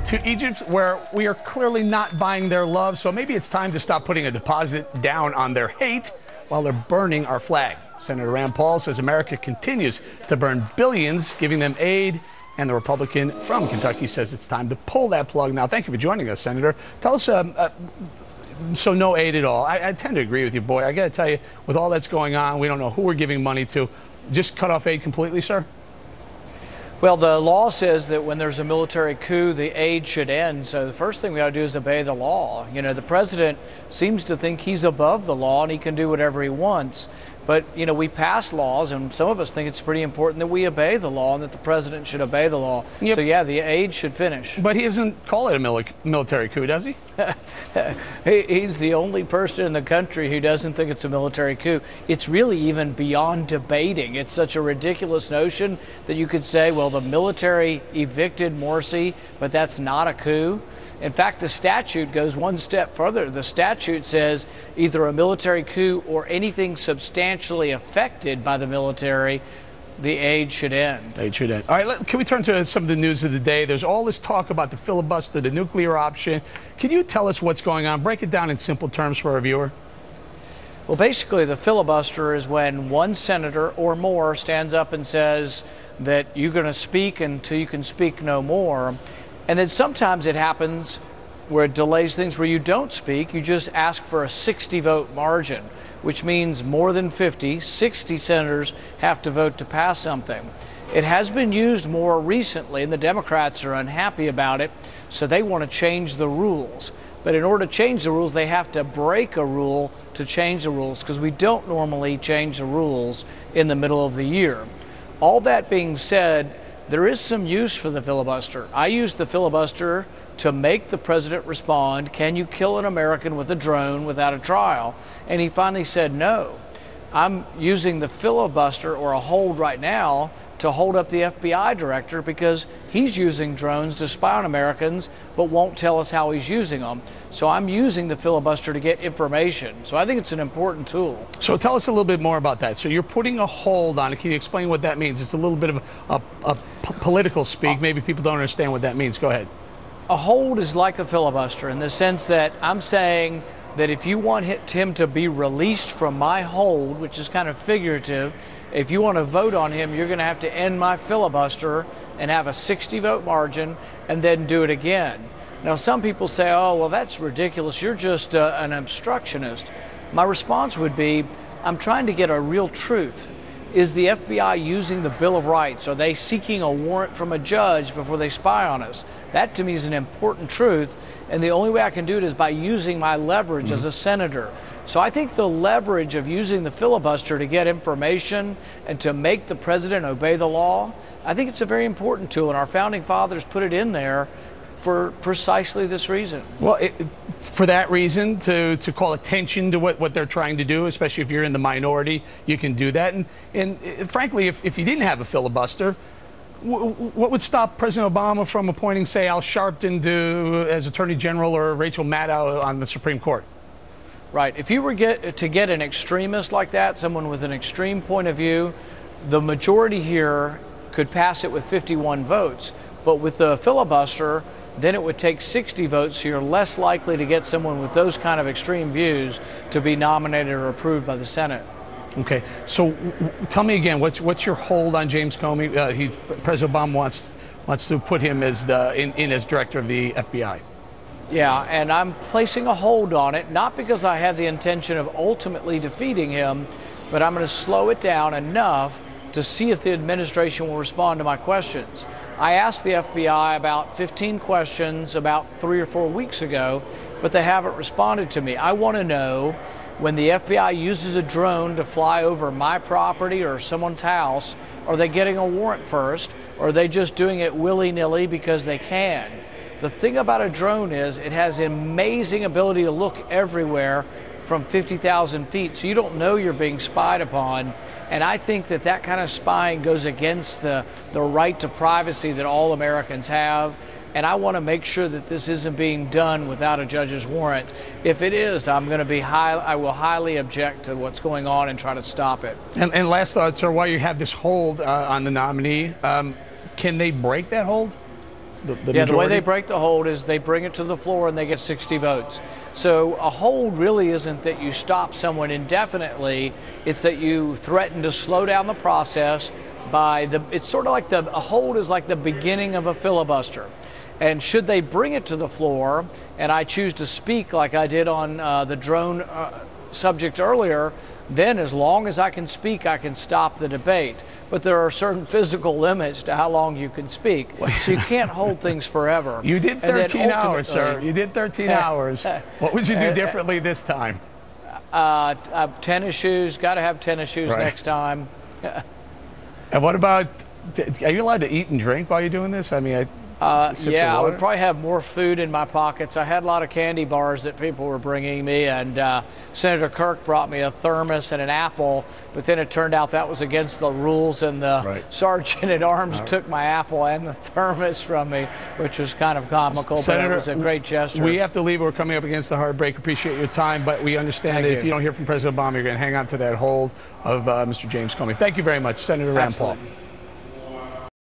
to Egypt, where we are clearly not buying their love. So maybe it's time to stop putting a deposit down on their hate while they're burning our flag. Senator Rand Paul says America continues to burn billions, giving them aid. And the Republican from Kentucky says it's time to pull that plug now. Thank you for joining us, Senator. Tell us, so no aid at all. I tend to agree with you, boy. I got to tell you, with all that's going on, we don't know who we're giving money to. Just cut off aid completely, sir? Well, the law says that when there's a military coup, the aid should end. So the first thing we ought to do is obey the law. You know, the president seems to think he's above the law and he can do whatever he wants. But, you know, we pass laws, and some of us think it's pretty important that we obey the law and that the president should obey the law. Yep. So, yeah, the aid should finish. But he doesn't call it a military coup, does he? He's the only person in the country who doesn't think it's a military coup. It's really even beyond debating. It's such a ridiculous notion that you could say, well, the military evicted Morsi, but that's not a coup. In fact, the statute goes one step further. The statute says either a military coup or anything substantially affected by the military, the aid should end. Aid should end. All right, can we turn to some of the news of the day? There's all this talk about the filibuster, the nuclear option. Can you tell us what's going on? Break it down in simple terms for our viewer. Well, basically, the filibuster is when one senator or more stands up and says that you're going to speak until you can speak no more. And then sometimes it happens where it delays things where you don't speak. You just ask for a 60-vote margin, which means more than 60 senators have to vote to pass something. It has been used more recently, and the Democrats are unhappy about it, so they want to change the rules. But in order to change the rules, they have to break a rule to change the rules, because we don't normally change the rules in the middle of the year. All that being said, there is some use for the filibuster. I use the filibuster to make the president respond, can you kill an American with a drone without a trial? And he finally said no. I'm using the filibuster or a hold right now to hold up the FBI director because he's using drones to spy on Americans but won't tell us how he's using them. So I'm using the filibuster to get information. So I think it's an important tool. So tell us a little bit more about that. So you're putting a hold on it. Can you explain what that means? It's a little bit of a political speak. Maybe people don't understand what that means. Go ahead. A hold is like a filibuster in the sense that I'm saying that if you want him to be released from my hold, which is kind of figurative, if you want to vote on him, you're going to have to end my filibuster and have a 60-vote margin and then do it again. Now, some people say, oh, well, that's ridiculous. You're just an obstructionist. My response would be, I'm trying to get a real truth. Is the FBI using the Bill of Rights? Are they seeking a warrant from a judge before they spy on us? That, to me, is an important truth, and the only way I can do it is by using my leverage as a senator. So I think the leverage of using the filibuster to get information and to make the president obey the law, I think it's a very important tool, and our founding fathers put it in there for precisely this reason. Well, for that reason, to call attention to what they're trying to do, especially if you're in the minority, you can do that. And frankly, if you didn't have a filibuster, what would stop President Obama from appointing, say, Al Sharpton as Attorney General or Rachel Maddow on the Supreme Court? Right. If you were to get an extremist like that, someone with an extreme point of view, the majority here could pass it with 51 votes. But with the filibuster, then it would take 60 votes, so you're less likely to get someone with those kind of extreme views to be nominated or approved by the Senate. Okay, so tell me again, what's your hold on James Comey? President Obama wants to put him as in as director of the FBI. Yeah, and I'm placing a hold on it, not because I have the intention of ultimately defeating him, but I'm going to slow it down enough to see if the administration will respond to my questions. I asked the FBI about 15 questions about 3 or 4 weeks ago, but they haven't responded to me. I want to know, when the FBI uses a drone to fly over my property or someone's house, are they getting a warrant first, or are they just doing it willy-nilly because they can? The thing about a drone is it has an amazing ability to look everywhere from 50,000 feet, so you don't know you're being spied upon. And I think that that kind of spying goes against the right to privacy that all Americans have. And I want to make sure that this isn't being done without a judge's warrant. If it is, I will highly object to what's going on and try to stop it. And last thought, sir, while you have this hold on the nominee, can they break that hold? The way they break the hold is they bring it to the floor and they get 60 votes. So a hold really isn't that you stop someone indefinitely, it's that you threaten to slow down the process it's sort of like a hold is like the beginning of a filibuster. And should they bring it to the floor and I choose to speak like I did on the drone subject earlier, then as long as I can speak, I can stop the debate. But there are certain physical limits to how long you can speak. So you can't hold things forever. You did 13 hours, sir. You did 13 hours. What would you do differently this time? Tennis shoes. Got to have tennis shoes next time. And what about, are you allowed to eat and drink while you're doing this? I mean, yeah, I would probably have more food in my pockets. I had a lot of candy bars that people were bringing me, and Senator Kirk brought me a thermos and an apple, but then it turned out that was against the rules, and the sergeant at arms took my apple and the thermos from me, which was kind of comical, Senator, but it was a great gesture. We have to leave. We're coming up against the hard break. Appreciate your time, but we understand that if you don't hear from President Obama, you're going to hang on to that hold of Mr. James Comey. Thank you very much, Senator Rand Paul.